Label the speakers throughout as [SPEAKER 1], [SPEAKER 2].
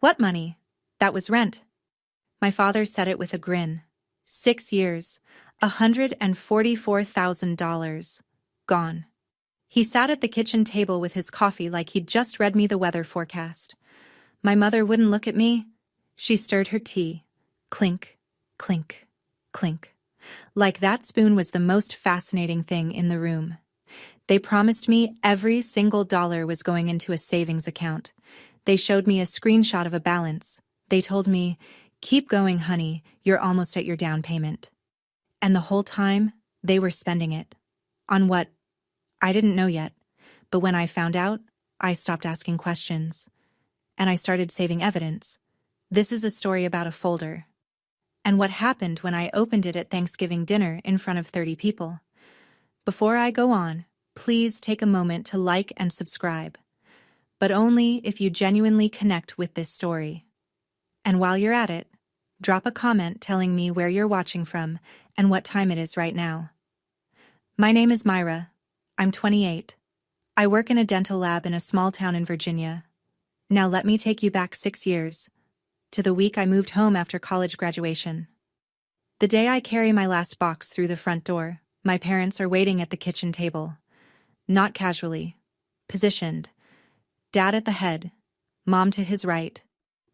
[SPEAKER 1] What money? That was rent. My father said it with a grin. 6 years, $144,000. Gone. He sat at the kitchen table with his coffee like he'd just read me the weather forecast. My mother wouldn't look at me. She stirred her tea. Clink, clink, clink. Like that spoon was the most fascinating thing in the room. They promised me every single dollar was going into a savings account. They showed me a screenshot of a balance. They told me, "Keep going, honey, you're almost at your down payment." And the whole time, they were spending it. On what? I didn't know yet. But when I found out, I stopped asking questions. And I started saving evidence. This is a story about a folder. And what happened when I opened it at Thanksgiving dinner in front of 30 people. Before I go on, please take a moment to like and subscribe. But only if you genuinely connect with this story. And while you're at it, drop a comment telling me where you're watching from and what time it is right now. My name is Myra. I'm 28. I work in a dental lab in a small town in Virginia. Now let me take you back 6 years, to the week I moved home after college graduation. The day I carry my last box through the front door, my parents are waiting at the kitchen table. Not casually. Positioned. Dad at the head, Mom to his right.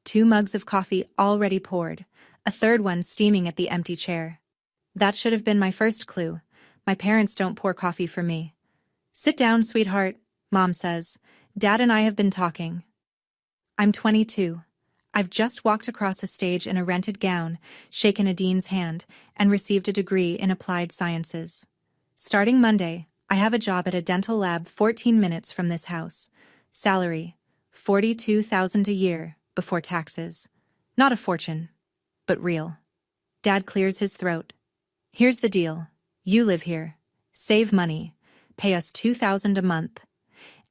[SPEAKER 1] 2 mugs of coffee already poured, a third one steaming at the empty chair. That should have been my first clue. My parents don't pour coffee for me. "Sit down, sweetheart," Mom says. "Dad and I have been talking." I'm 22. I've just walked across a stage in a rented gown, shaken a dean's hand, and received a degree in applied sciences. Starting Monday, I have a job at a dental lab 14 minutes from this house. Salary, $42,000 a year before taxes. Not a fortune, but real. Dad clears his throat. "Here's the deal. You live here. Save money. Pay us $2,000 a month.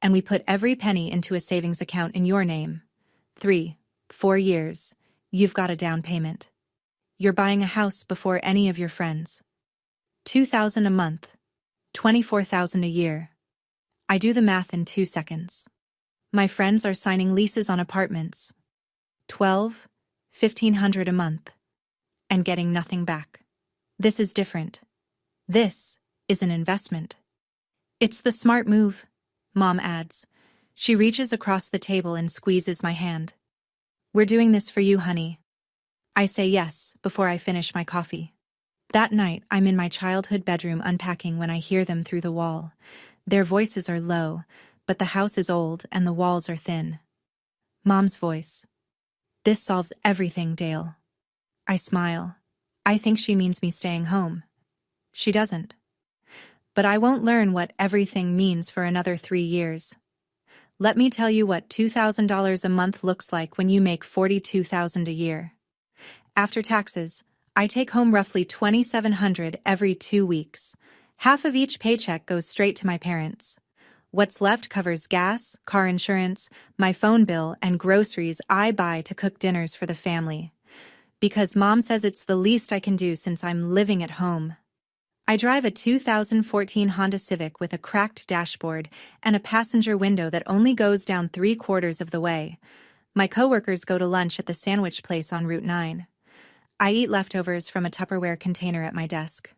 [SPEAKER 1] And we put every penny into a savings account in your name. 3, 4 years. You've got a down payment. You're buying a house before any of your friends. $2,000 a month. $24,000 a year. I do the math in 2 seconds. My friends are signing leases on apartments. 12, 1,500 a month. And getting nothing back. This is different. This is an investment." "It's the smart move," Mom adds. She reaches across the table and squeezes my hand. "We're doing this for you, honey." I say yes before I finish my coffee. That night, I'm in my childhood bedroom unpacking when I hear them through the wall. Their voices are low, but the house is old and the walls are thin. Mom's voice. "This solves everything, Dale." I smile. I think she means me staying home. She doesn't. But I won't learn what everything means for another 3 years. Let me tell you what $2,000 a month looks like when you make $42,000 a year. After taxes, I take home roughly $2,700 every 2 weeks. Half of each paycheck goes straight to my parents. What's left covers gas, car insurance, my phone bill, and groceries I buy to cook dinners for the family. Because Mom says it's the least I can do since I'm living at home. I drive a 2014 Honda Civic with a cracked dashboard and a passenger window that only goes down 3/4 of the way. My coworkers go to lunch at the sandwich place on Route 9. I eat leftovers from a Tupperware container at my desk.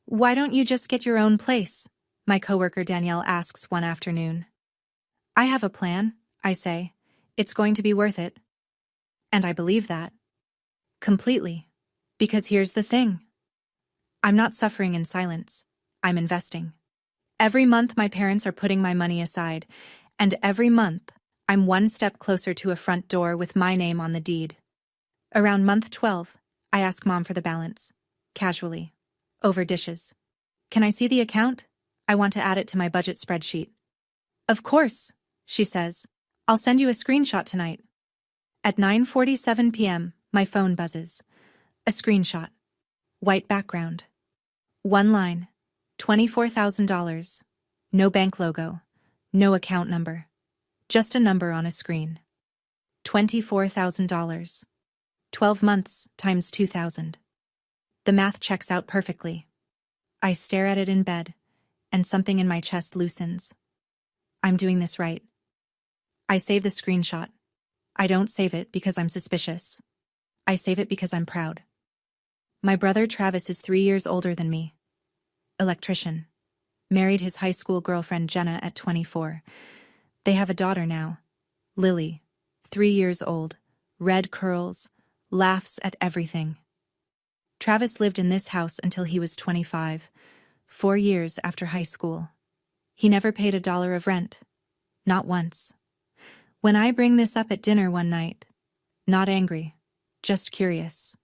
[SPEAKER 1] "Why don't you just get your own place?" my coworker Danielle asks one afternoon. "I have a plan," I say. "It's going to be worth it." And I believe that. Completely. Because here's the thing. I'm not suffering in silence. I'm investing. Every month my parents are putting my money aside, and every month I'm one step closer to a front door with my name on the deed. Around month 12, I ask Mom for the balance. Casually. Over dishes. "Can I see the account? I want to add it to my budget spreadsheet." "Of course," she says. "I'll send you a screenshot tonight." At 9:47 p.m., my phone buzzes. A screenshot. White background. One line. $24,000. No bank logo. No account number. Just a number on a screen. $24,000. 12 months times 2,000. The math checks out perfectly. I stare at it in bed, and something in my chest loosens. I'm doing this right. I save the screenshot. I don't save it because I'm suspicious. I save it because I'm proud. My brother Travis is 3 years older than me. Electrician. Married his high school girlfriend Jenna at 24. They have a daughter now, Lily, 3 years old, red curls, laughs at everything. Travis lived in this house until he was 25, 4 years after high school. He never paid $1 of rent. Not once. When I bring this up at dinner one night, not angry, just curious,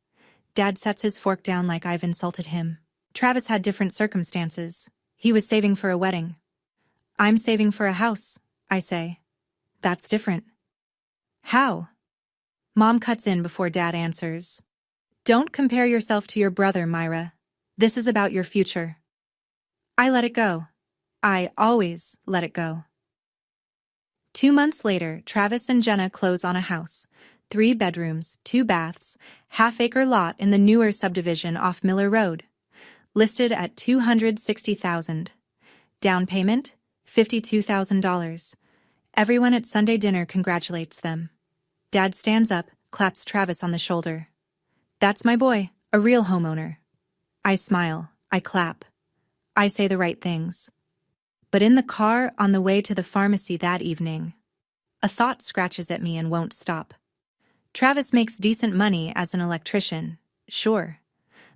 [SPEAKER 1] Dad sets his fork down like I've insulted him. Travis had different circumstances. He was saving for a wedding. I'm saving for a house, I say. That's different. How? Mom cuts in before Dad answers. Don't compare yourself to your brother, Myra. This is about your future. I let it go. I always let it go. 2 months later, Travis and Jenna close on a house. 3 bedrooms, 2 baths, half-acre lot in the newer subdivision off Miller Road. Listed at $260,000. Down payment, $52,000. Everyone at Sunday dinner congratulates them. Dad stands up, claps Travis on the shoulder. That's my boy, a real homeowner. I smile, I clap. I say the right things. But in the car on the way to the pharmacy that evening, a thought scratches at me and won't stop. Travis makes decent money as an electrician, sure.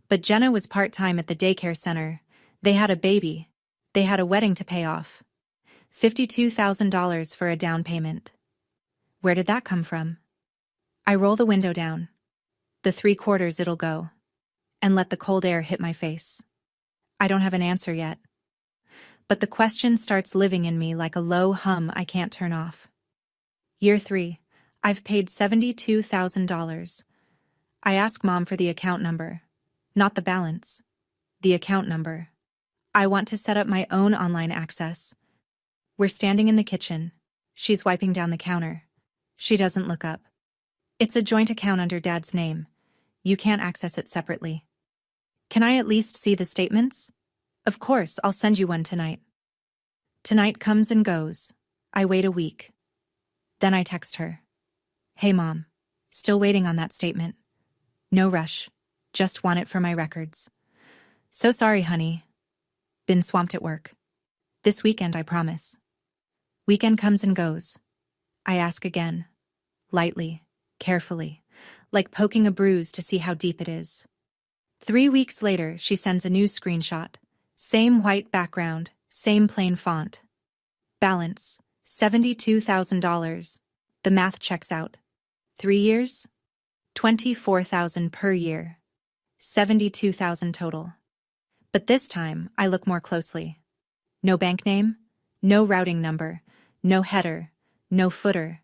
[SPEAKER 1] But Jenna was part-time at the daycare center. They had a baby. They had a wedding to pay off. $52,000 for a down payment. Where did that come from? I roll the window down. The 3/4 it'll go. And let the cold air hit my face. I don't have an answer yet. But the question starts living in me like a low hum I can't turn off. Year 3. I've paid $72,000. I ask Mom for the account number. Not the balance. The account number. I want to set up my own online access. We're standing in the kitchen. She's wiping down the counter. She doesn't look up. It's a joint account under Dad's name. You can't access it separately. Can I at least see the statements? Of course, I'll send you one tonight. Tonight comes and goes. I wait a week. Then I text her. Hey Mom, still waiting on that statement. No rush, just want it for my records. So sorry, honey. Been swamped at work. This weekend, I promise. Weekend comes and goes. I ask again, lightly, carefully, like poking a bruise to see how deep it is. 3 weeks later, she sends a new screenshot. Same white background, same plain font. Balance, $72,000. The math checks out. 3 years? $24,000 per year. $72,000 total. But this time, I look more closely. No bank name, no routing number, no header, no footer.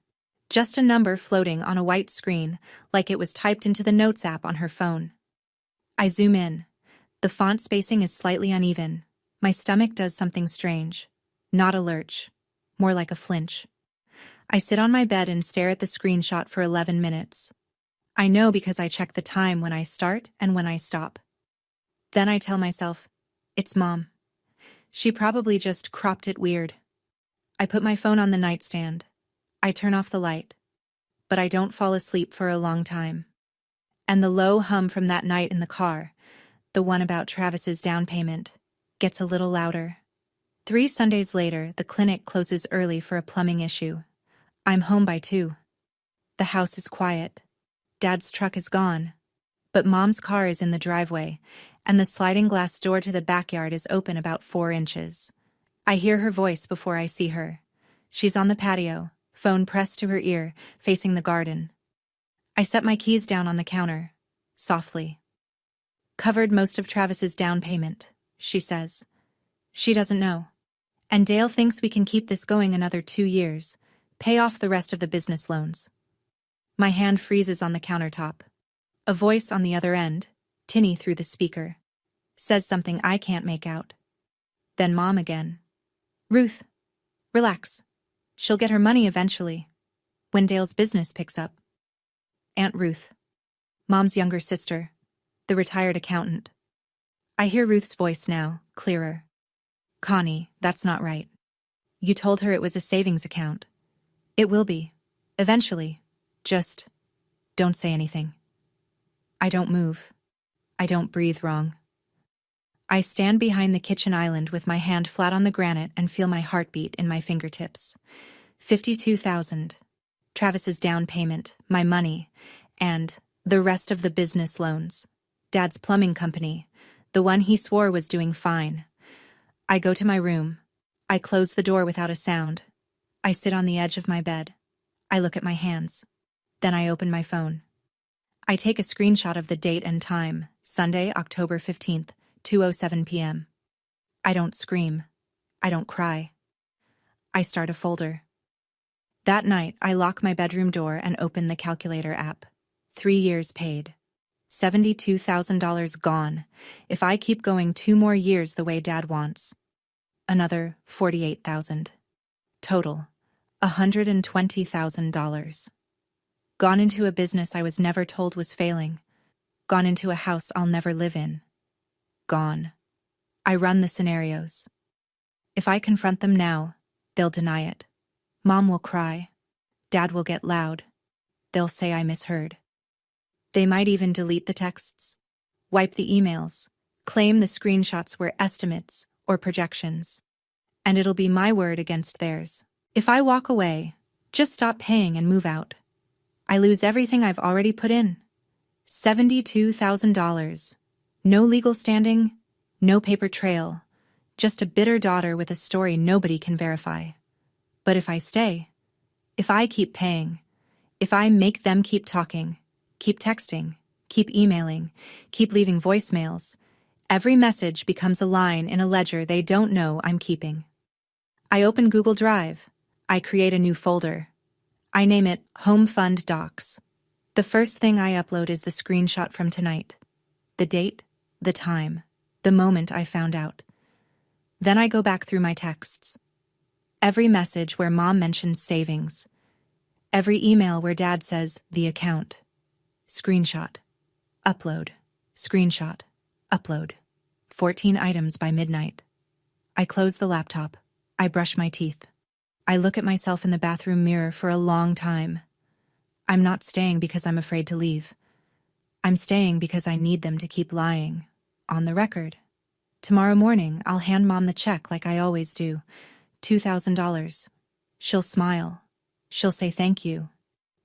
[SPEAKER 1] Just a number floating on a white screen like it was typed into the Notes app on her phone. I zoom in. The font spacing is slightly uneven. My stomach does something strange. Not a lurch. More like a flinch. I sit on my bed and stare at the screenshot for 11 minutes. I know because I check the time when I start and when I stop. Then I tell myself, it's Mom. She probably just cropped it weird. I put my phone on the nightstand. I turn off the light. But I don't fall asleep for a long time. And the low hum from that night in the car, the one about Travis's down payment, gets a little louder. 3 Sundays later, the clinic closes early for a plumbing issue. I'm home by 2. The house is quiet. Dad's truck is gone. But Mom's car is in the driveway, and the sliding glass door to the backyard is open about 4 inches. I hear her voice before I see her. She's on the patio, phone pressed to her ear, facing the garden. I set my keys down on the counter, softly. Covered most of Travis's down payment, she says. She doesn't know. And Dale thinks we can keep this going another 2 years, pay off the rest of the business loans. My hand freezes on the countertop. A voice on the other end, tinny through the speaker, says something I can't make out. Then Mom again. Ruth, relax. She'll get her money eventually, when Dale's business picks up. Aunt Ruth, Mom's younger sister, the retired accountant. I hear Ruth's voice now, clearer. Connie, that's not right. You told her it was a savings account. It will be. Eventually. Just don't say anything. I don't move. I don't breathe wrong. I stand behind the kitchen island with my hand flat on the granite and feel my heartbeat in my fingertips. 52,000. Travis's down payment, my money, and the rest of the business loans. Dad's plumbing company, the one he swore was doing fine. I go to my room. I close the door without a sound. I sit on the edge of my bed. I look at my hands. Then I open my phone. I take a screenshot of the date and time, Sunday, October 15th, 2:07 p.m. I don't scream. I don't cry. I start a folder. That night, I lock my bedroom door and open the calculator app. 3 years paid. $72,000 gone. If I keep going 2 more years the way Dad wants. Another $48,000. Total, $120,000. Gone into a business I was never told was failing. Gone into a house I'll never live in. Gone. I run the scenarios. If I confront them now, they'll deny it. Mom will cry. Dad will get loud. They'll say I misheard. They might even delete the texts, wipe the emails, claim the screenshots were estimates or projections. And it'll be my word against theirs. If I walk away, just stop paying and move out, I lose everything I've already put in. $72,000. No legal standing, no paper trail, just a bitter daughter with a story nobody can verify. But if I stay, if I keep paying, if I make them keep talking, keep texting, keep emailing, keep leaving voicemails, every message becomes a line in a ledger they don't know I'm keeping. I open Google Drive. I create a new folder. I name it Home Fund Docs. The first thing I upload is the screenshot from tonight. The date, the time, the moment I found out. Then I go back through my texts. Every message where Mom mentions savings. Every email where Dad says, the account. Screenshot. Upload. Screenshot. Upload. 14 items by midnight. I close the laptop. I brush my teeth. I look at myself in the bathroom mirror for a long time. I'm not staying because I'm afraid to leave. I'm staying because I need them to keep lying. On the record. Tomorrow morning, I'll hand Mom the check like I always do. $2,000. She'll smile. She'll say thank you.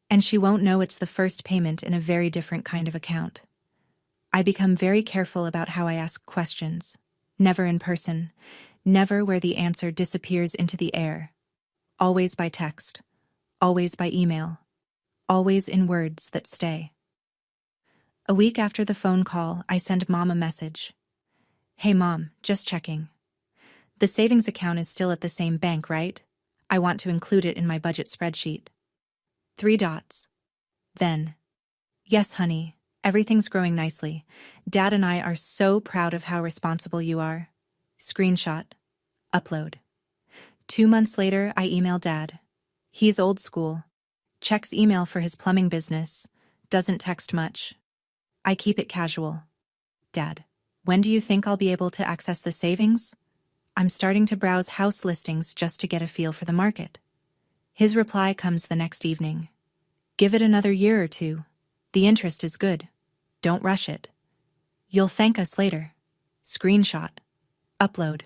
[SPEAKER 1] And she won't know it's the first payment in a very different kind of account. I become very careful about how I ask questions. Never in person. Never where the answer disappears into the air. Always by text. Always by email. Always in words that stay. A week after the phone call, I send Mom a message. Hey Mom, just checking. The savings account is still at the same bank, right? I want to include it in my budget spreadsheet. 3 dots. Then, yes, honey, everything's growing nicely. Dad and I are so proud of how responsible you are. Screenshot. Upload. 2 months later, I email Dad. He's old school. Checks email for his plumbing business. Doesn't text much. I keep it casual. Dad, when do you think I'll be able to access the savings? I'm starting to browse house listings just to get a feel for the market. His reply comes the next evening. Give it another year or 2. The interest is good. Don't rush it. You'll thank us later. Screenshot. Upload.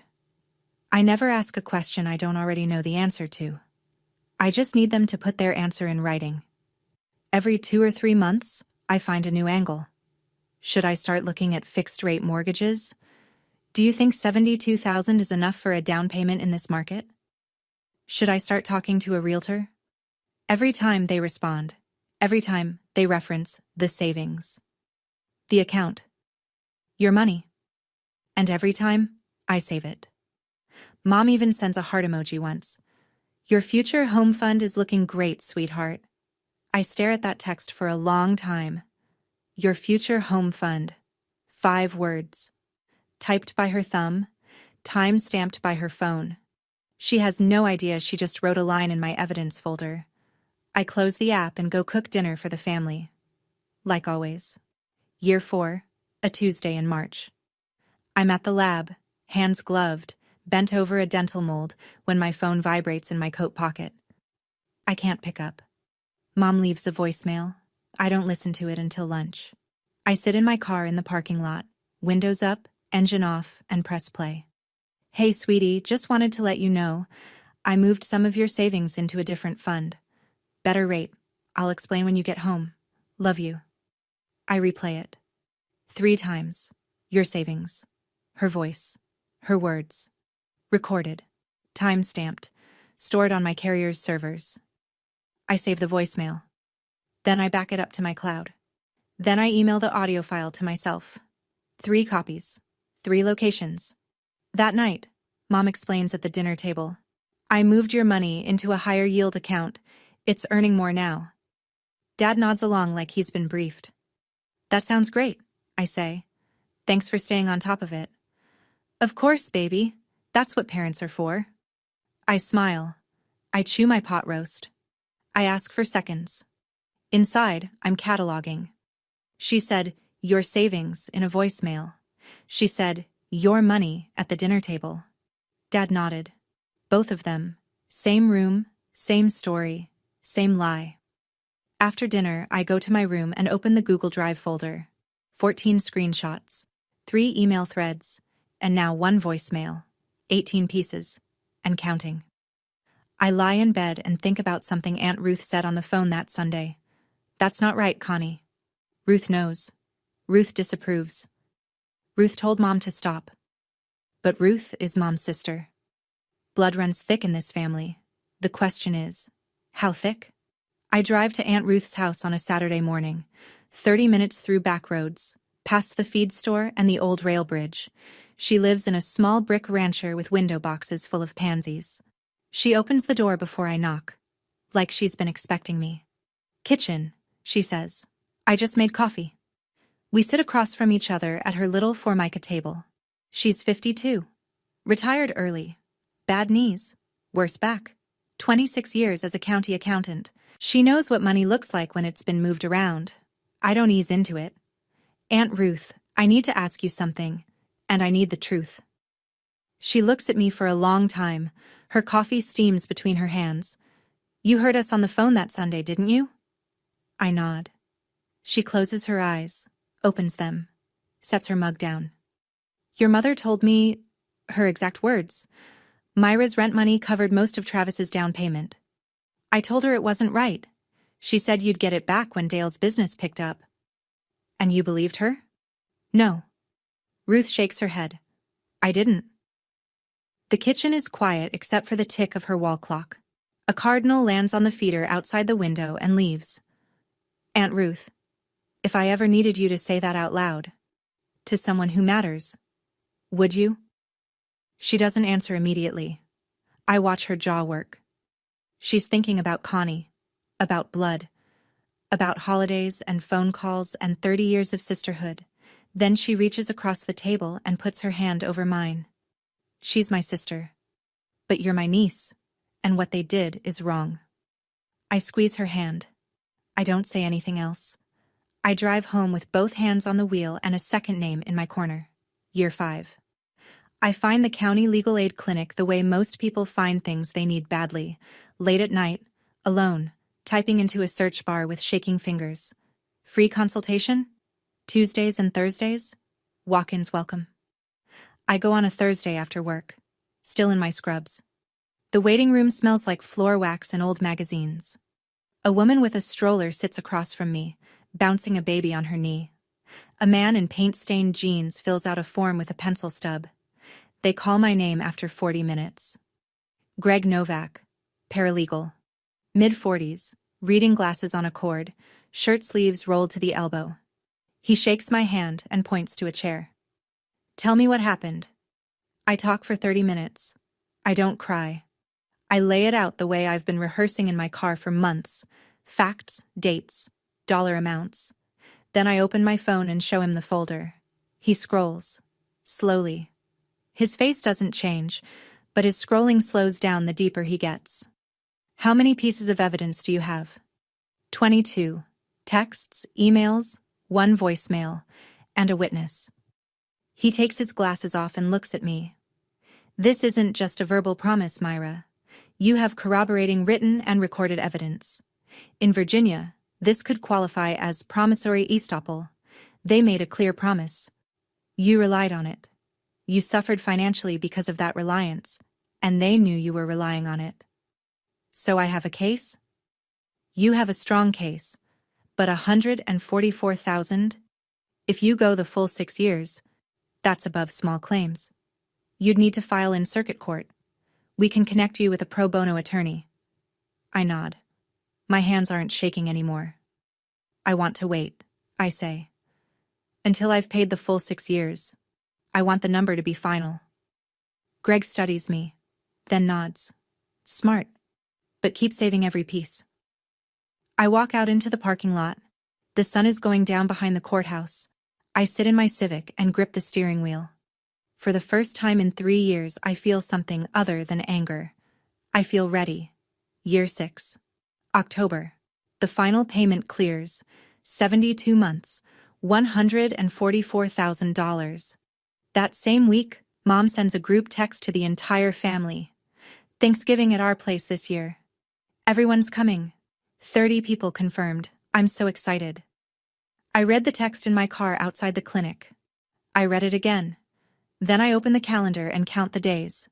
[SPEAKER 1] I never ask a question I don't already know the answer to. I just need them to put their answer in writing. Every 2 or 3 months, I find a new angle. Should I start looking at fixed-rate mortgages? Do you think $72,000 is enough for a down payment in this market? Should I start talking to a realtor? Every time they respond, every time they reference the savings. The account. Your money. And every time, I save it. Mom even sends a heart emoji once. Your future home fund is looking great, sweetheart. I stare at that text for a long time. Your future home fund. 5 words. Typed by her thumb, time-stamped by her phone. She has no idea she just wrote a line in my evidence folder. I close the app and go cook dinner for the family. Like always. Year 4, a Tuesday in March. I'm at the lab, hands gloved, bent over a dental mold when my phone vibrates in my coat pocket. I can't pick up. Mom leaves a voicemail. I don't listen to it until lunch. I sit in my car in the parking lot, windows up, engine off, and press play. Hey, sweetie, just wanted to let you know, I moved some of your savings into a different fund. Better rate. I'll explain when you get home. Love you. I replay it. 3 times. Your savings. Her voice. Her words. Recorded. Time-stamped. Stored on my carrier's servers. I save the voicemail. Then I back it up to my cloud. Then I email the audio file to myself. 3 copies. 3 locations. That night, Mom explains at the dinner table. I moved your money into a higher yield account. It's earning more now. Dad nods along like he's been briefed. That sounds great, I say. Thanks for staying on top of it. Of course, baby. That's what parents are for. I smile. I chew my pot roast. I ask for seconds. Inside, I'm cataloging. She said, your savings in a voicemail. She said, your money at the dinner table. Dad nodded. Both of them. Same room, same story, same lie. After dinner, I go to my room and open the Google Drive folder. 14 screenshots, 3 email threads, and now 1 voicemail. 18 pieces, and counting. I lie in bed and think about something Aunt Ruth said on the phone that Sunday. That's not right, Connie. Ruth knows. Ruth disapproves. Ruth told Mom to stop. But Ruth is Mom's sister. Blood runs thick in this family. The question is, how thick? I drive to Aunt Ruth's house on a Saturday morning, 30 minutes through back roads, past the feed store and the old rail bridge. She lives in a small brick rancher with window boxes full of pansies. She opens the door before I knock, like she's been expecting me. Kitchen, she says. I just made coffee. We sit across from each other at her little Formica table. She's 52. Retired early. Bad knees. Worse back. 26 years as a county accountant. She knows what money looks like when it's been moved around. I don't ease into it. Aunt Ruth, I need to ask you something, and I need the truth. She looks at me for a long time. Her coffee steams between her hands. You heard us on the phone that Sunday, didn't you? I nod. She closes her eyes, opens them, sets her mug down. Your mother told me, her exact words, Myra's rent money covered most of Travis's down payment. I told her it wasn't right. She said you'd get it back when Dale's business picked up. And you believed her? No. Ruth shakes her head. I didn't. The kitchen is quiet except for the tick of her wall clock. A cardinal lands on the feeder outside the window and leaves. Aunt Ruth, if I ever needed you to say that out loud, to someone who matters, would you? She doesn't answer immediately. I watch her jaw work. She's thinking about Connie, about blood, about holidays and phone calls and 30 years of sisterhood. Then she reaches across the table and puts her hand over mine. She's my sister. But you're my niece, and what they did is wrong. I squeeze her hand. I don't say anything else. I drive home with both hands on the wheel and a second name in my corner. Year 5. I find the county legal aid clinic the way most people find things they need badly, late at night, alone, typing into a search bar with shaking fingers. Free consultation? Tuesdays and Thursdays? Walk-ins welcome. I go on a Thursday after work, still in my scrubs. The waiting room smells like floor wax and old magazines. A woman with a stroller sits across from me, bouncing a baby on her knee. A man in paint-stained jeans fills out a form with a pencil stub. They call my name after 40 minutes. Greg Novak, paralegal. Mid-40s, reading glasses on a cord, shirt sleeves rolled to the elbow. He shakes my hand and points to a chair. Tell me what happened. I talk for 30 minutes. I don't cry. I lay it out the way I've been rehearsing in my car for months. Facts, dates, dollar amounts. Then I open my phone and show him the folder. He scrolls. Slowly. His face doesn't change, but his scrolling slows down the deeper he gets. How many pieces of evidence do you have? 22. Texts, emails, 1 voicemail, and a witness. He takes his glasses off and looks at me. This isn't just a verbal promise, Myra. You have corroborating written and recorded evidence. In Virginia, this could qualify as promissory estoppel. They made a clear promise. You relied on it. You suffered financially because of that reliance, and they knew you were relying on it. So I have a case? You have a strong case, but $144,000? If you go the full 6 years, that's above small claims. You'd need to file in circuit court. We can connect you with a pro bono attorney. I nod. My hands aren't shaking anymore. I want to wait, I say. Until I've paid the full 6 years. I want the number to be final. Greg studies me, then nods. Smart, but keep saving every piece. I walk out into the parking lot. The sun is going down behind the courthouse. I sit in my Civic and grip the steering wheel. For the first time in 3 years, I feel something other than anger. I feel ready. Year 6. October. The final payment clears. 72 months. $144,000. That same week, Mom sends a group text to the entire family. Thanksgiving at our place this year. Everyone's coming. 30 people confirmed. I'm so excited. I read the text in my car outside the clinic. I read it again. Then I open the calendar and count the days.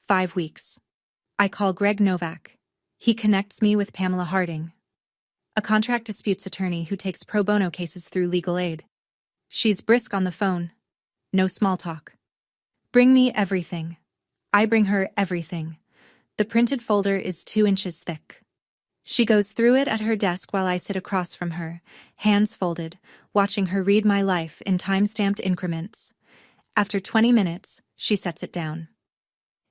[SPEAKER 1] 5 weeks. I call Greg Novak. He connects me with Pamela Harding, a contract disputes attorney who takes pro bono cases through legal aid. She's brisk on the phone. No small talk. Bring me everything. I bring her everything. The printed folder is 2 inches thick. She goes through it at her desk while I sit across from her, hands folded, watching her read my life in time-stamped increments. After 20 minutes, she sets it down.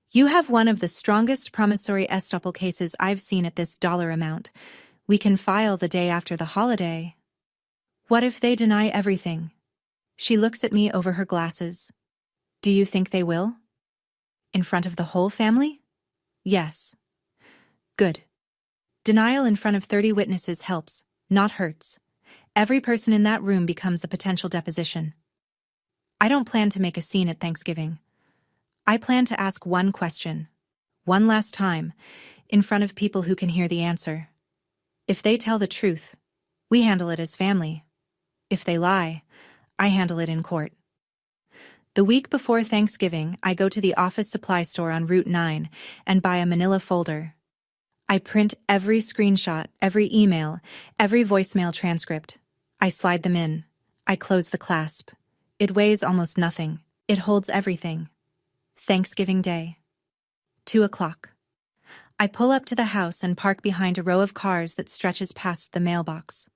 [SPEAKER 1] You have one of the strongest promissory estoppel cases I've seen at this dollar amount. We can file the day after the holiday. What if they deny everything? She looks at me over her glasses. Do you think they will? In front of the whole family? Yes. Good. Denial in front of 30 witnesses helps, not hurts. Every person in that room becomes a potential deposition. I don't plan to make a scene at Thanksgiving. I plan to ask one question, one last time, in front of people who can hear the answer. If they tell the truth, we handle it as family. If they lie, I handle it in court. The week before Thanksgiving, I go to the office supply store on Route 9 and buy a manila folder. I print every screenshot, every email, every voicemail transcript. I slide them in. I close the clasp. It weighs almost nothing. It holds everything. Thanksgiving Day. 2 o'clock. I pull up to the house and park behind a row of cars that stretches past the mailbox.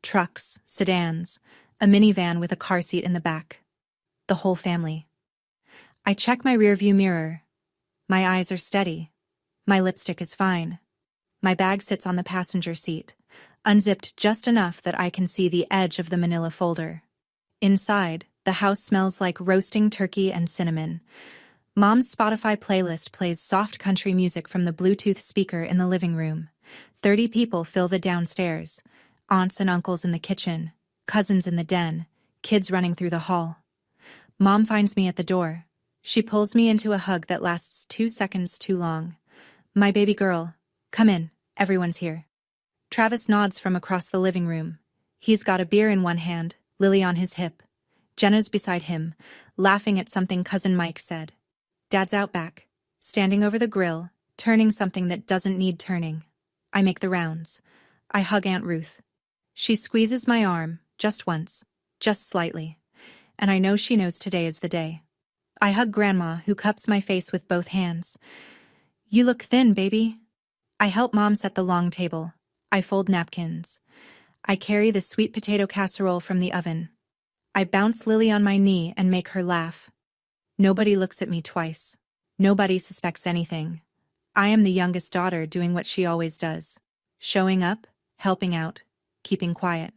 [SPEAKER 1] Trucks, sedans, a minivan with a car seat in the back. The whole family. I check my rearview mirror. My eyes are steady. My lipstick is fine. My bag sits on the passenger seat, unzipped just enough that I can see the edge of the manila folder. Inside, the house smells like roasting turkey and cinnamon. Mom's Spotify playlist plays soft country music from the Bluetooth speaker in the living room. 30 people fill the downstairs. Aunts and uncles in the kitchen, cousins in the den, kids running through the hall. Mom finds me at the door. She pulls me into a hug that lasts 2 seconds too long. My baby girl, come in, everyone's here. Travis nods from across the living room. He's got a beer in one hand, Lily on his hip. Jenna's beside him, laughing at something Cousin Mike said. Dad's out back, standing over the grill, turning something that doesn't need turning. I make the rounds. I hug Aunt Ruth. She squeezes my arm, just once, just slightly, and I know she knows today is the day. I hug Grandma, who cups my face with both hands. You look thin, baby. I help Mom set the long table. I fold napkins. I carry the sweet potato casserole from the oven. I bounce Lily on my knee and make her laugh. Nobody looks at me twice. Nobody suspects anything. I am the youngest daughter doing what she always does. Showing up, helping out, keeping quiet.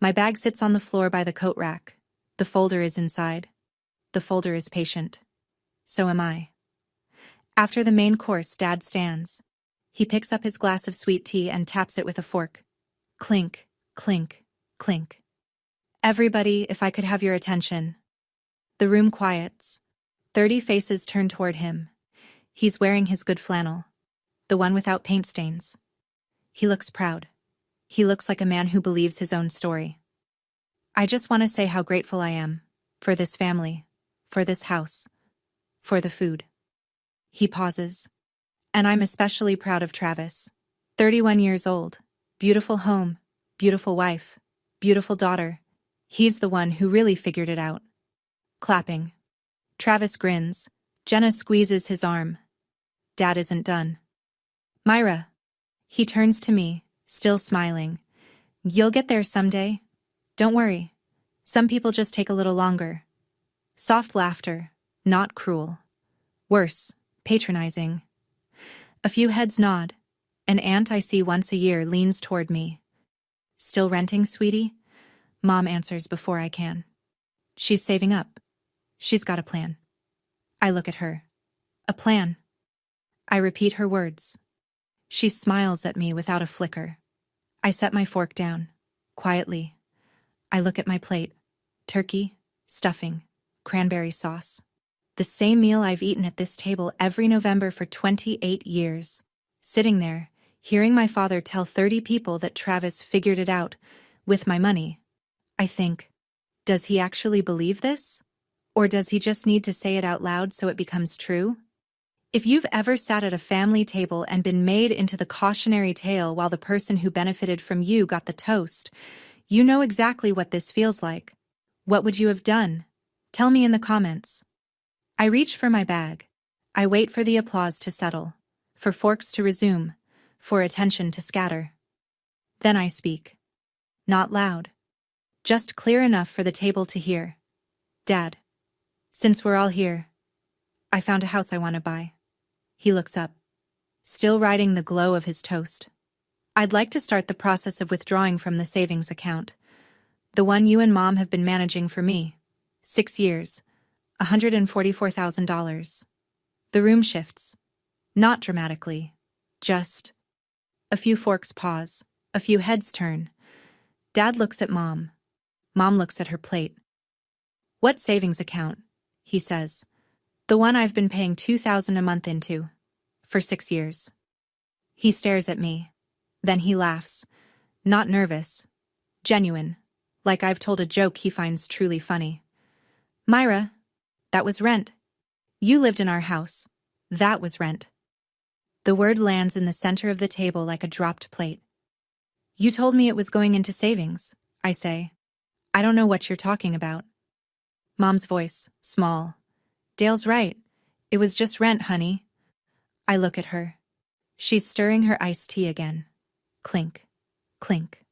[SPEAKER 1] My bag sits on the floor by the coat rack. The folder is inside. The folder is patient. So am I. After the main course, Dad stands. He picks up his glass of sweet tea and taps it with a fork. Clink, clink, clink. Everybody, if I could have your attention. The room quiets. 30 faces turn toward him. He's wearing his good flannel. The one without paint stains. He looks proud. He looks like a man who believes his own story. I just want to say how grateful I am for this family, for this house, for the food. He pauses. And I'm especially proud of Travis. 31 years old. Beautiful home. Beautiful wife. Beautiful daughter. He's the one who really figured it out. Clapping. Travis grins. Jenna squeezes his arm. Dad isn't done. Myra. He turns to me, still smiling. You'll get there someday. Don't worry. Some people just take a little longer. Soft laughter, not cruel. Worse, patronizing. A few heads nod. An aunt I see once a year leans toward me. Still renting, sweetie? Mom answers before I can. She's saving up. She's got a plan. I look at her. A plan. I repeat her words. She smiles at me without a flicker. I set my fork down, quietly. I look at my plate. Turkey, stuffing, cranberry sauce. The same meal I've eaten at this table every November for 28 years. Sitting there, hearing my father tell 30 people that Travis figured it out with my money. I think, does he actually believe this? Or does he just need to say it out loud so it becomes true? If you've ever sat at a family table and been made into the cautionary tale while the person who benefited from you got the toast, you know exactly what this feels like. What would you have done? Tell me in the comments. I reach for my bag. I wait for the applause to settle, for forks to resume, for attention to scatter. Then I speak. Not loud. Just clear enough for the table to hear. Dad, since we're all here, I found a house I want to buy. He looks up, still riding the glow of his toast. I'd like to start the process of withdrawing from the savings account. The one you and Mom have been managing for me. 6 years. $144,000. The room shifts. Not dramatically. Just. A few forks pause. A few heads turn. Dad looks at Mom. Mom looks at her plate. What savings account? He says. The one I've been paying $2,000 a month into. For 6 years. He stares at me. Then he laughs. Not nervous. Genuine. Like I've told a joke he finds truly funny. Myra, that was rent. You lived in our house. That was rent. The word lands in the center of the table like a dropped plate. You told me it was going into savings, I say. I don't know what you're talking about. Mom's voice, small. Dale's right. It was just rent, honey. I look at her. She's stirring her iced tea again. Clink. Clink.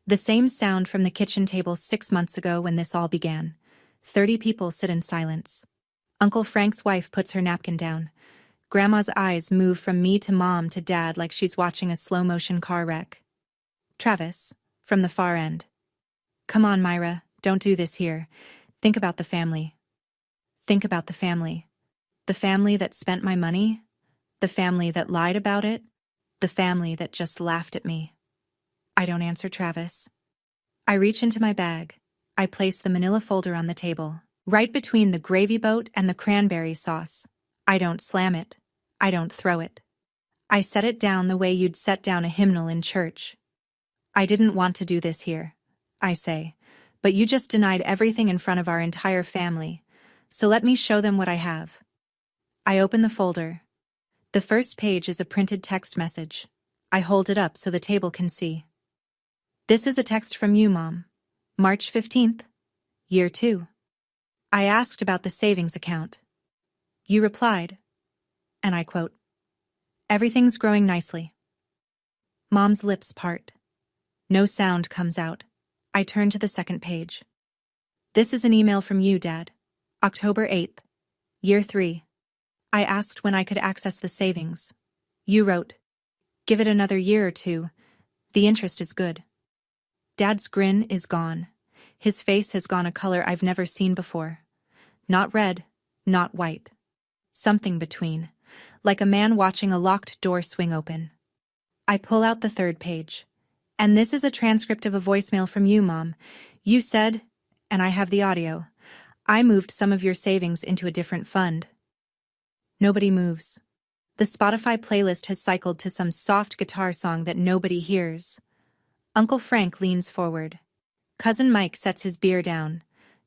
[SPEAKER 1] The same sound from the kitchen table 6 months ago when this all began. 30 people sit in silence. Uncle Frank's wife puts her napkin down. Grandma's eyes move from me to Mom to Dad like she's watching a slow-motion car wreck. Travis, from the far end. Come on, Myra, don't do this here. Think about the family. Think about the family. The family that spent my money. The family that lied about it. The family that just laughed at me. I don't answer Travis. I reach into my bag. I place the manila folder on the table, right between the gravy boat and the cranberry sauce. I don't slam it. I don't throw it. I set it down the way you'd set down a hymnal in church. I didn't want to do this here, I say, but you just denied everything in front of our entire family, so let me show them what I have. I open the folder. The first page is a printed text message. I hold it up so the table can see. This is a text from you, Mom. March 15th, year 2. I asked about the savings account. You replied, and I quote, "Everything's growing nicely." Mom's lips part. No sound comes out. I turn to the second page. This is an email from you, Dad. October 8th, year 3. I asked when I could access the savings. You wrote, "Give it another year or two. The interest is good." Dad's grin is gone. His face has gone a color I've never seen before. Not red, not white. Something between, like a man watching a locked door swing open. I pull out the third page. And this is a transcript of a voicemail from you, Mom. You said, and I have the audio, I moved some of your savings into a different fund. Nobody moves. The Spotify playlist has cycled to some soft guitar song that nobody hears. Uncle Frank leans forward. Cousin Mike sets his beer down.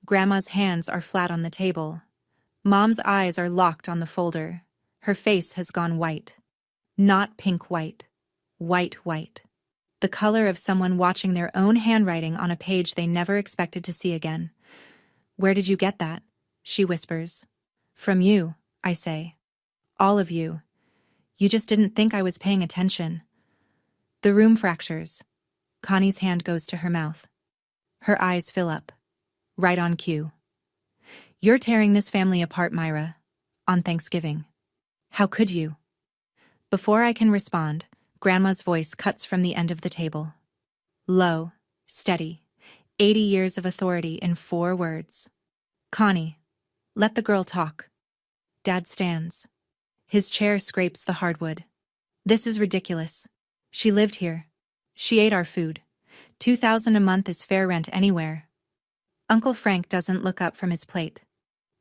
[SPEAKER 1] Grandma's hands are flat on the table. Mom's eyes are locked on the folder. Her face has gone white. Not pink white. White. The color of someone watching their own handwriting on a page they never expected to see again. "Where did you get that?" she whispers. "From you," I say. "All of you. You just didn't think I was paying attention." The room fractures. Connie's hand goes to her mouth. Her eyes fill up. Right on cue. "You're tearing this family apart, Myra. On Thanksgiving. How could you?" Before I can respond, Grandma's voice cuts from the end of the table. Low, steady, 80 years of authority in 4 words. "Connie, let the girl talk." Dad stands. His chair scrapes the hardwood. "This is ridiculous. She lived here. She ate our food. $2,000 a month is fair rent anywhere." Uncle Frank doesn't look up from his plate.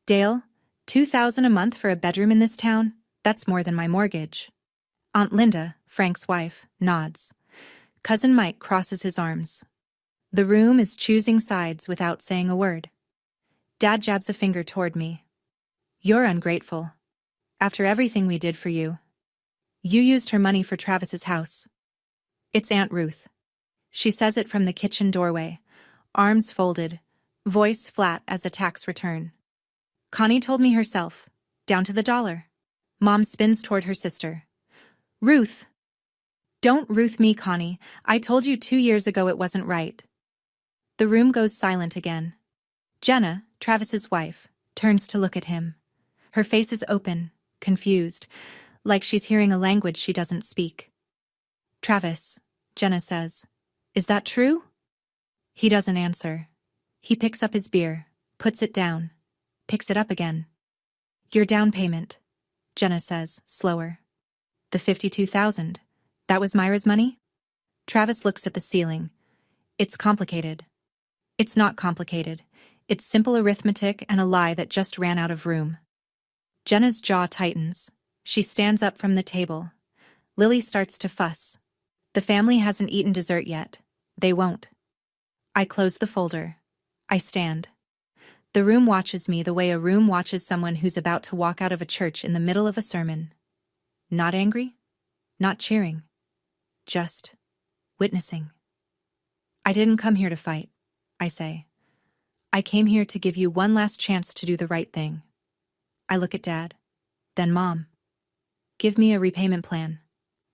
[SPEAKER 1] "Dale, $2,000 a month for a bedroom in this town? That's more than my mortgage." Aunt Linda, Frank's wife, nods. Cousin Mike crosses his arms. The room is choosing sides without saying a word. Dad jabs a finger toward me. "You're ungrateful. After everything we did for you. You used her money for Travis's house." It's Aunt Ruth. She says it from the kitchen doorway, arms folded, voice flat as a tax return. "Connie told me herself, down to the dollar." Mom spins toward her sister. "Ruth." "Don't Ruth me, Connie. I told you 2 years ago it wasn't right." The room goes silent again. Jenna, Travis's wife, turns to look at him. Her face is open, confused, like she's hearing a language she doesn't speak. "Travis," Jenna says, "is that true?" He doesn't answer. He picks up his beer, puts it down, picks it up again. "Your down payment," Jenna says, slower. "The $52,000. That was Myra's money?" Travis looks at the ceiling. "It's complicated." It's not complicated. It's simple arithmetic and a lie that just ran out of room. Jenna's jaw tightens. She stands up from the table. Lily starts to fuss. The family hasn't eaten dessert yet. They won't. I close the folder. I stand. The room watches me the way a room watches someone who's about to walk out of a church in the middle of a sermon. Not angry, not cheering, just witnessing. "I didn't come here to fight," I say. "I came here to give you one last chance to do the right thing." I look at Dad, then Mom. "Give me a repayment plan,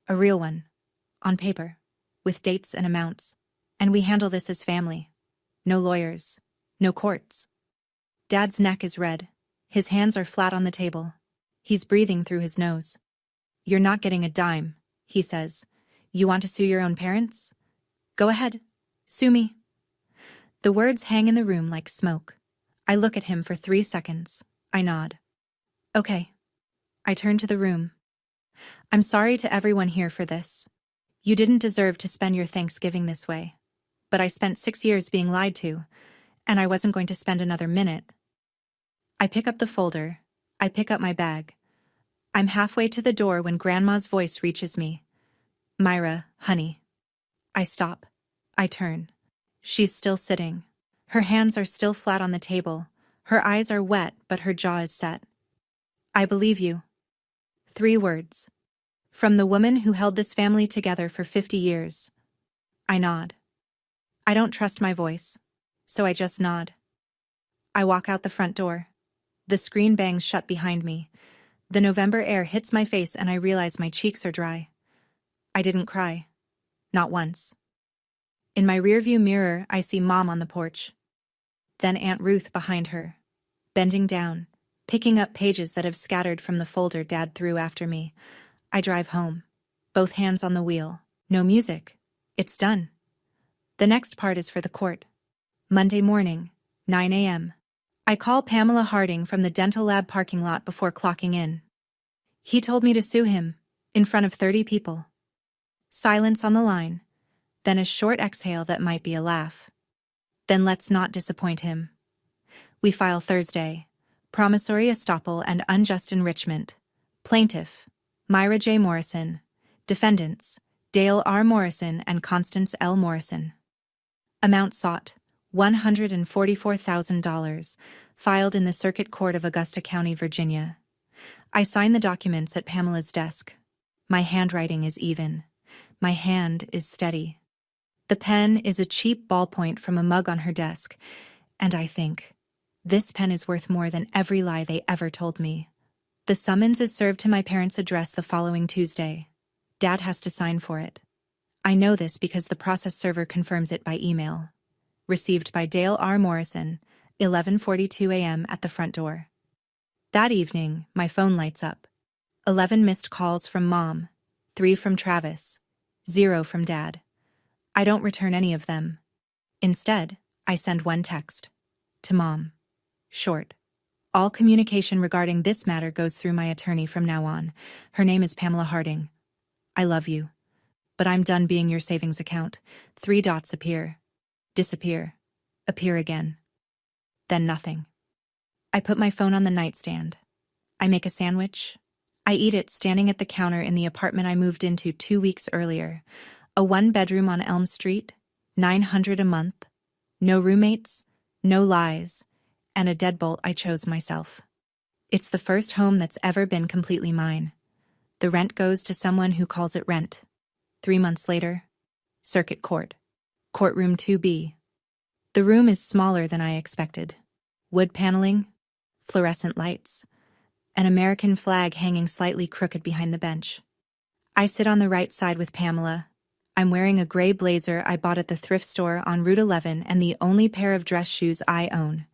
[SPEAKER 1] a real one, on paper, with dates and amounts, and we handle this as family. No lawyers, no courts." Dad's neck is red. His hands are flat on the table. He's breathing through his nose. "You're not getting a dime," he says. "You want to sue your own parents? Go ahead. Sue me." The words hang in the room like smoke. I look at him for 3 seconds. I nod. "Okay." I turn to the room. "I'm sorry to everyone here for this. You didn't deserve to spend your Thanksgiving this way. But I spent 6 years being lied to, and I wasn't going to spend another minute." I pick up the folder. I pick up my bag. I'm halfway to the door when Grandma's voice reaches me. "Myra, honey." I stop. I turn. She's still sitting. Her hands are still flat on the table. Her eyes are wet, but her jaw is set. "I believe you." 3 words. From the woman who held this family together for 50 years. I nod. I don't trust my voice, so I just nod. I walk out the front door. The screen bangs shut behind me. The November air hits my face and I realize my cheeks are dry. I didn't cry. Not once. In my rearview mirror, I see Mom on the porch. Then Aunt Ruth behind her, bending down, picking up pages that have scattered from the folder Dad threw after me. I drive home, both hands on the wheel. No music. It's done. The next part is for the court. Monday morning, 9 a.m. I call Pamela Harding from the dental lab parking lot before clocking in. He told me to sue him, in front of 30 people. Silence on the line, then a short exhale that might be a laugh. Then let's not disappoint him. We file Thursday. Promissory estoppel and unjust enrichment. Plaintiff, Myra J. Morrison. Defendants: Dale R. Morrison and Constance L. Morrison. Amount sought: $144,000. Filed in the Circuit Court of Augusta County, Virginia. I sign the documents at Pamela's desk. My handwriting is even. My hand is steady. The pen is a cheap ballpoint from a mug on her desk, and I think, this pen is worth more than every lie they ever told me. The summons is served to my parents' address the following Tuesday. Dad has to sign for it. I know this because the process server confirms it by email. Received by Dale R. Morrison, 11:42 a.m. at the front door. That evening, my phone lights up. 11 missed calls from Mom, 3 from Travis, 0 from Dad. I don't return any of them. Instead, I send one text. To Mom. Short. All communication regarding this matter goes through my attorney from now on. Her name is Pamela Harding. I love you. But I'm done being your savings account. 3 dots appear. Disappear. Appear again. Then nothing. I put my phone on the nightstand. I make a sandwich. I eat it standing at the counter in the apartment I moved into 2 weeks earlier. A 1-bedroom on Elm Street, $900 a month. No roommates, no lies, and a deadbolt I chose myself. It's the first home that's ever been completely mine. The rent goes to someone who calls it rent. 3 months later, Circuit Court. Courtroom 2B. The room is smaller than I expected. Wood paneling, fluorescent lights, an American flag hanging slightly crooked behind the bench. I sit on the right side with Pamela. I'm wearing a gray blazer I bought at the thrift store on Route 11 and the only pair of dress shoes I own.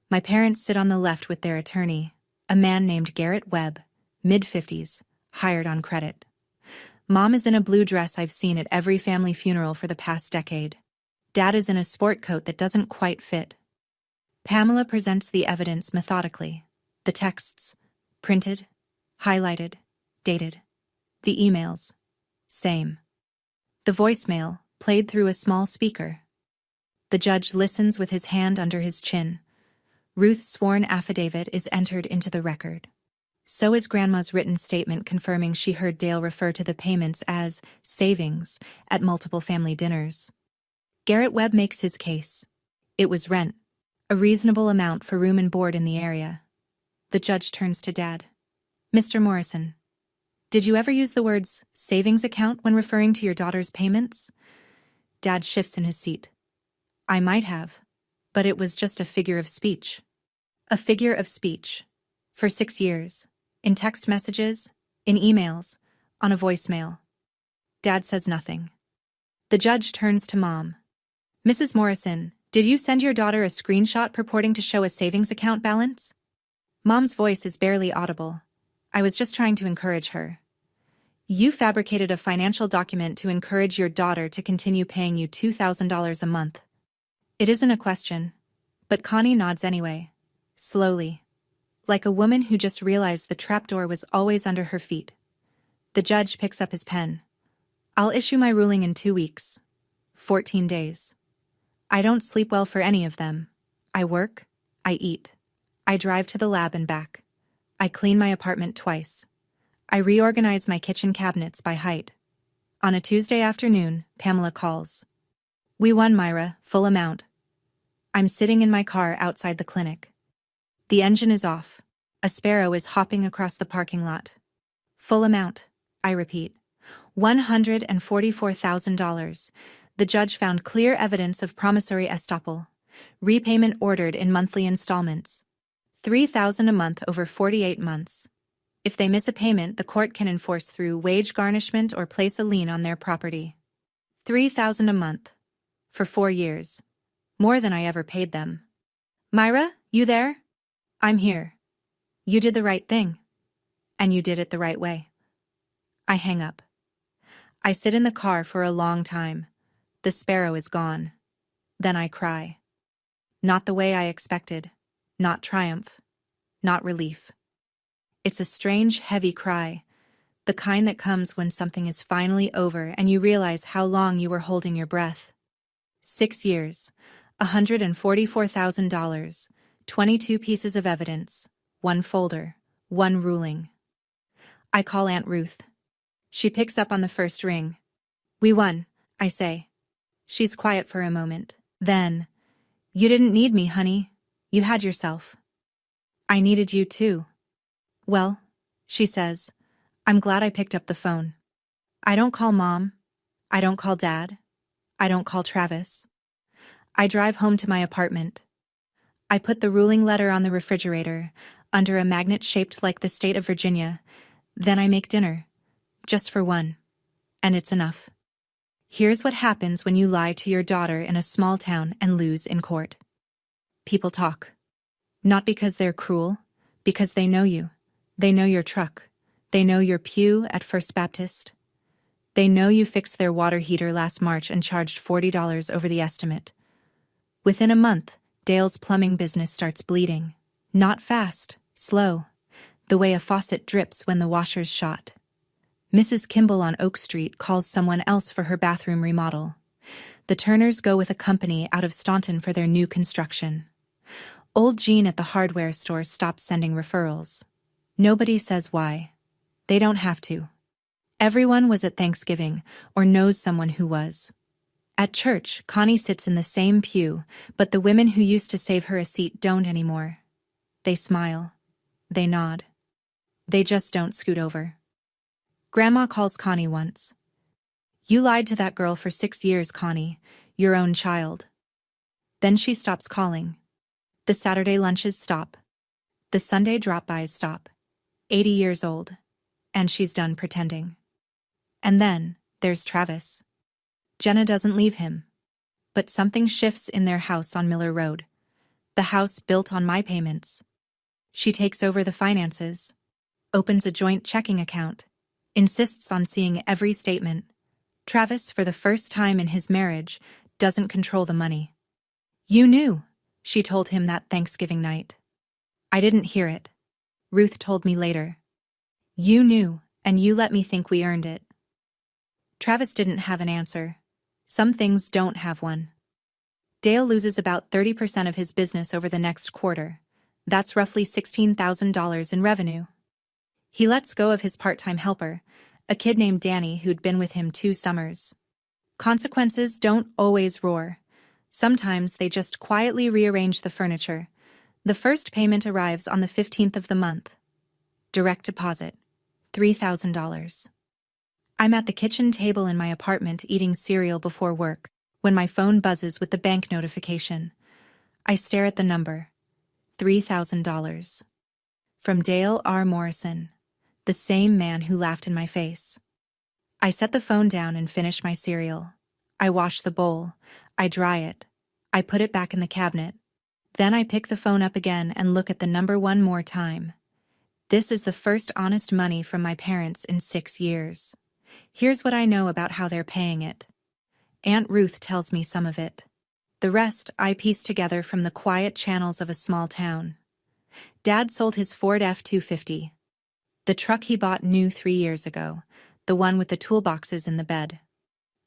[SPEAKER 1] My parents sit on the left with their attorney, a man named Garrett Webb, mid-50s, hired on credit. Mom is in a blue dress I've seen at every family funeral for the past decade. Dad is in a sport coat that doesn't quite fit. Pamela presents the evidence methodically. The texts, printed, highlighted, dated. The emails, same. The voicemail, played through a small speaker. The judge listens with his hand under his chin. Ruth's sworn affidavit is entered into the record. So is Grandma's written statement confirming she heard Dale refer to the payments as savings at multiple family dinners. Garrett Webb makes his case. It was rent, a reasonable amount for room and board in the area. The judge turns to Dad. Mr. Morrison, did you ever use the words savings account when referring to your daughter's payments? Dad shifts in his seat. I might have, but it was just a figure of speech. A figure of speech. For 6 years. In text messages, in emails, on a voicemail. Dad says nothing. The judge turns to Mom. Mrs. Morrison, did you send your daughter a screenshot purporting to show a savings account balance? Mom's voice is barely audible. I was just trying to encourage her. You fabricated a financial document to encourage your daughter to continue paying you $2,000 a month. It isn't a question, but Connie nods anyway, slowly, like a woman who just realized the trapdoor was always under her feet. The judge picks up his pen. I'll issue my ruling in 2 weeks. 14 days. I don't sleep well for any of them. I work, I eat. I drive to the lab and back. I clean my apartment twice. I reorganize my kitchen cabinets by height. On a Tuesday afternoon, Pamela calls. We won, Myra, full amount. I'm sitting in my car outside the clinic. The engine is off. A sparrow is hopping across the parking lot. Full amount, I repeat. $144,000. The judge found clear evidence of promissory estoppel. Repayment ordered in monthly installments. $3,000 a month over 48 months. If they miss a payment, the court can enforce through wage garnishment or place a lien on their property. $3,000 a month. For 4 years. More than I ever paid them. Myra, you there? I'm here. You did the right thing. And you did it the right way. I hang up. I sit in the car for a long time. The sparrow is gone. Then I cry. Not the way I expected. Not triumph. Not relief. It's a strange, heavy cry, the kind that comes when something is finally over and you realize how long you were holding your breath. 6 years, $144,000, 22 pieces of evidence, 1 folder, 1 ruling. I call Aunt Ruth. She picks up on the first ring. We won, I say. She's quiet for a moment. Then, you didn't need me, honey. You had yourself. I needed you too. Well, she says, I'm glad I picked up the phone. I don't call Mom. I don't call Dad. I don't call Travis. I drive home to my apartment. I put the ruling letter on the refrigerator, under a magnet shaped like the state of Virginia. Then I make dinner. Just for one. And it's enough. Here's what happens when you lie to your daughter in a small town and lose in court. People talk. Not because they're cruel, because they know you. They know your truck. They know your pew at First Baptist. They know you fixed their water heater last March and charged $40 over the estimate. Within a month, Dale's plumbing business starts bleeding. Not fast, slow, the way a faucet drips when the washer's shot. Mrs. Kimball on Oak Street calls someone else for her bathroom remodel. The Turners go with a company out of Staunton for their new construction. Old Jean at the hardware store stops sending referrals. Nobody says why. They don't have to. Everyone was at Thanksgiving or knows someone who was. At church, Connie sits in the same pew, but the women who used to save her a seat don't anymore. They smile. They nod. They just don't scoot over. Grandma calls Connie once. You lied to that girl for 6 years, Connie, your own child. Then she stops calling. The Saturday lunches stop. The Sunday drop-bys stop. 80 years old. And she's done pretending. And then, there's Travis. Jenna doesn't leave him. But something shifts in their house on Miller Road. The house built on my payments. She takes over the finances. Opens a joint checking account. Insists on seeing every statement. Travis, for the first time in his marriage, doesn't control the money. You knew, she told him that Thanksgiving night. I didn't hear it. Ruth told me later. You knew, and you let me think we earned it. Travis didn't have an answer. Some things don't have one. Dale loses about 30% of his business over the next quarter. That's roughly $16,000 in revenue. He lets go of his part-time helper, a kid named Danny who'd been with him 2 summers. Consequences don't always roar. Sometimes they just quietly rearrange the furniture. The first payment arrives on the 15th of the month. Direct deposit, $3,000. I'm at the kitchen table in my apartment eating cereal before work when my phone buzzes with the bank notification. I stare at the number. $3,000. From Dale R. Morrison, the same man who laughed in my face. I set the phone down and finish my cereal. I wash the bowl. I dry it. I put it back in the cabinet. Then I pick the phone up again and look at the number one more time. This is the first honest money from my parents in 6 years. Here's what I know about how they're paying it. Aunt Ruth tells me some of it. The rest I piece together from the quiet channels of a small town. Dad sold his Ford F-250. The truck he bought new 3 years ago, the one with the toolboxes in the bed.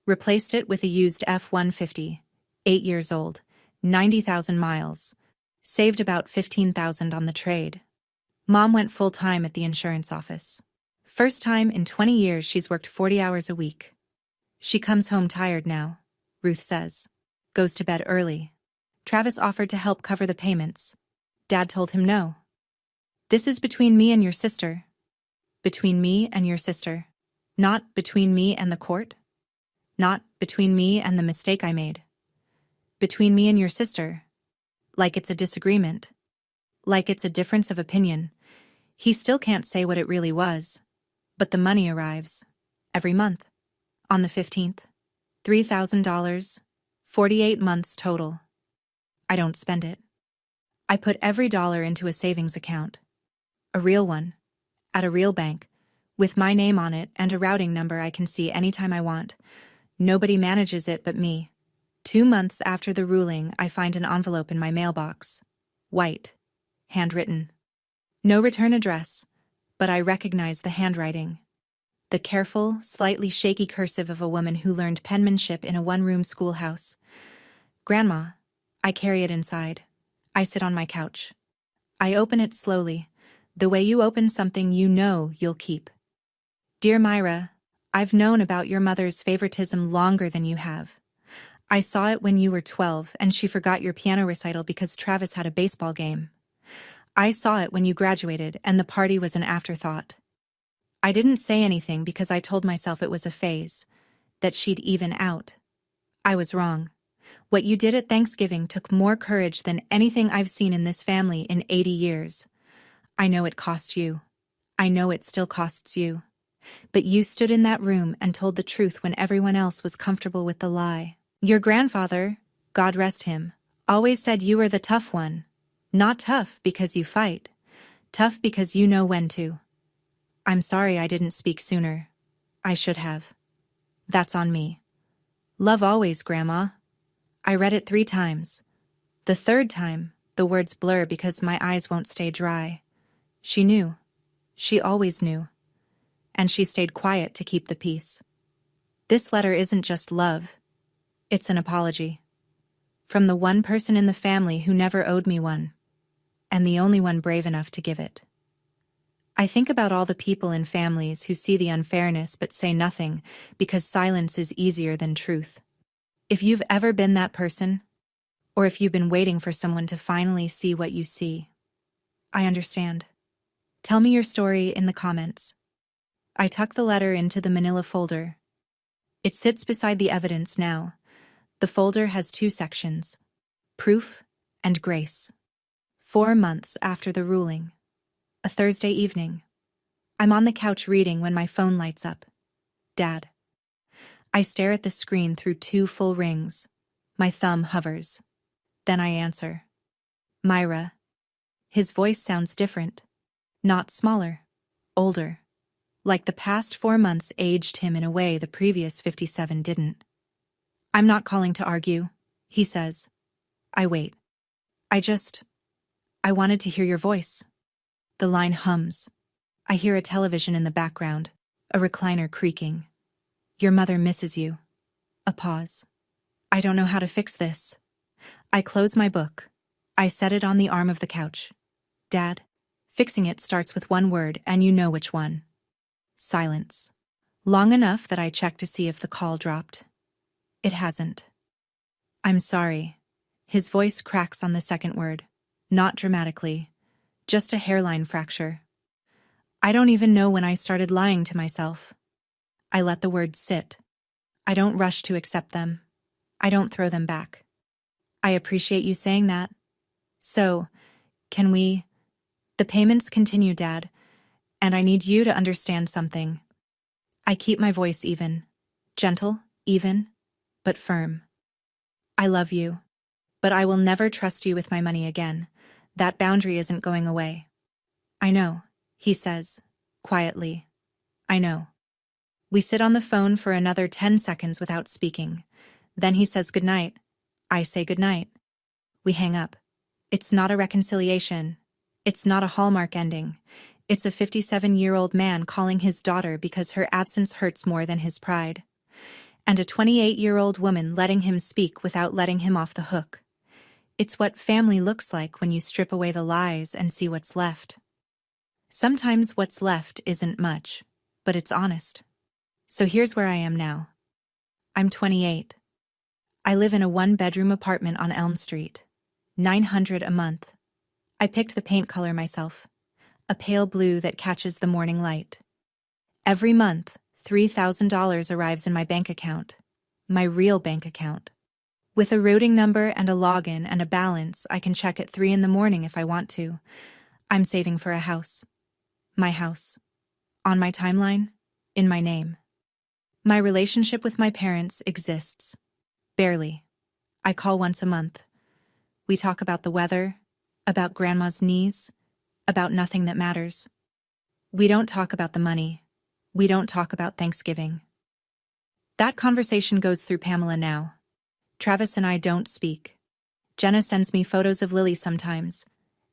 [SPEAKER 1] Replaced it with a used F-150, 8 years old, 90,000 miles. Saved about $15,000 on the trade. Mom went full-time at the insurance office. First time in 20 years she's worked 40 hours a week. She comes home tired now, Ruth says. Goes to bed early. Travis offered to help cover the payments. Dad told him no. This is between me and your sister. Between me and your sister. Not between me and the court. Not between me and the mistake I made. Between me and your sister. Like it's a disagreement. Like it's a difference of opinion. He still can't say what it really was. But the money arrives. Every month. On the 15th. $3,000. 48 months total. I don't spend it. I put every dollar into a savings account. A real one. At a real bank. With my name on it and a routing number I can see anytime I want. Nobody manages it but me. 2 months after the ruling, I find an envelope in my mailbox. White. Handwritten. No return address, but I recognize the handwriting. The careful, slightly shaky cursive of a woman who learned penmanship in a one-room schoolhouse. Grandma. I carry it inside. I sit on my couch. I open it slowly, the way you open something you know you'll keep. Dear Myra, I've known about your mother's favoritism longer than you have. I saw it when you were 12 and she forgot your piano recital because Travis had a baseball game. I saw it when you graduated and the party was an afterthought. I didn't say anything because I told myself it was a phase, that she'd even out. I was wrong. What you did at Thanksgiving took more courage than anything I've seen in this family in 80 years. I know it cost you. I know it still costs you. But you stood in that room and told the truth when everyone else was comfortable with the lie. Your grandfather, God rest him, always said you were the tough one. Not tough because you fight. Tough because you know when to. I'm sorry I didn't speak sooner. I should have. That's on me. Love always, Grandma. I read it 3 times. The 3rd time, the words blur because my eyes won't stay dry. She knew. She always knew. And she stayed quiet to keep the peace. This letter isn't just love. It's an apology. From the one person in the family who never owed me one. And the only one brave enough to give it. I think about all the people in families who see the unfairness but say nothing because silence is easier than truth. If you've ever been that person, or if you've been waiting for someone to finally see what you see, I understand. Tell me your story in the comments. I tuck the letter into the manila folder. It sits beside the evidence now. The folder has 2 sections, proof and grace. 4 months after the ruling. A Thursday evening. I'm on the couch reading when my phone lights up. Dad. I stare at the screen through 2 full rings. My thumb hovers. Then I answer. Myra. His voice sounds different. Not smaller. Older. Like the past 4 months aged him in a way the previous 57 didn't. I'm not calling to argue, he says. I wait. I wanted to hear your voice. The line hums. I hear a television in the background, a recliner creaking. Your mother misses you. A pause. I don't know how to fix this. I close my book. I set it on the arm of the couch. Dad, fixing it starts with one word and you know which one. Silence. Long enough that I check to see if the call dropped. It hasn't. I'm sorry. His voice cracks on the second word. Not dramatically. Just a hairline fracture. I don't even know when I started lying to myself. I let the words sit. I don't rush to accept them. I don't throw them back. I appreciate you saying that. So, can we... The payments continue, Dad. And I need you to understand something. I keep my voice even. Gentle, even, but firm. I love you. But I will never trust you with my money again. That boundary isn't going away. I know, he says, quietly. I know. We sit on the phone for another 10 seconds without speaking. Then he says goodnight. I say goodnight. We hang up. It's not a reconciliation. It's not a Hallmark ending. It's a 57-year-old man calling his daughter because her absence hurts more than his pride. And a 28-year-old woman letting him speak without letting him off the hook. It's what family looks like when you strip away the lies and see what's left. Sometimes what's left isn't much, but it's honest. So here's where I am now. I'm 28. I live in a 1-bedroom apartment on Elm Street. $900 a month. I picked the paint color myself. A pale blue that catches the morning light. Every month, $3,000 arrives in my bank account. My real bank account. With a routing number and a login and a balance I can check at 3 in the morning if I want to. I'm saving for a house. My house. On my timeline, in my name. My relationship with my parents exists. Barely. I call once a month. We talk about the weather, about Grandma's knees, about nothing that matters. We don't talk about the money. We don't talk about Thanksgiving. That conversation goes through Pamela now. Travis and I don't speak. Jenna sends me photos of Lily sometimes.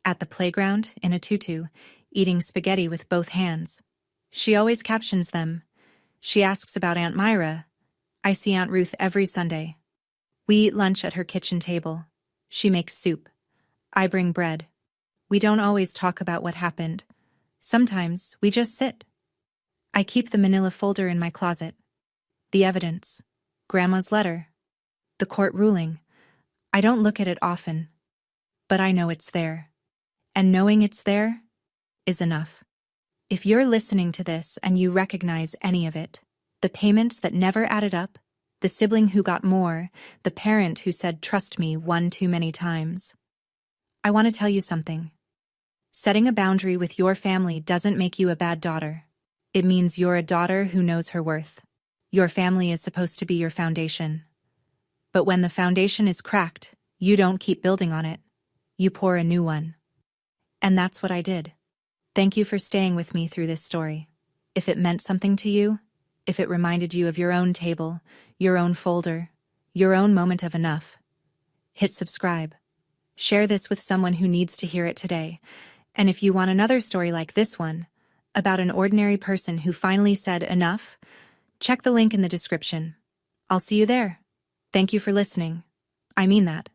[SPEAKER 1] At the playground, in a tutu, eating spaghetti with both hands. She always captions them. She asks about Aunt Myra. I see Aunt Ruth every Sunday. We eat lunch at her kitchen table. She makes soup. I bring bread. We don't always talk about what happened. Sometimes we just sit. I keep the manila folder in my closet. The evidence. Grandma's letter. The court ruling. I don't look at it often, but I know it's there. And knowing it's there is enough. If you're listening to this and you recognize any of it, the payments that never added up, the sibling who got more, the parent who said trust me one too many times, I want to tell you something. Setting a boundary with your family doesn't make you a bad daughter. It means you're a daughter who knows her worth. Your family is supposed to be your foundation. But when the foundation is cracked, you don't keep building on it. You pour a new one. And that's what I did. Thank you for staying with me through this story. If it meant something to you, if it reminded you of your own table, your own folder, your own moment of enough, hit subscribe. Share this with someone who needs to hear it today. And if you want another story like this one, about an ordinary person who finally said enough, check the link in the description. I'll see you there. Thank you for listening. I mean that.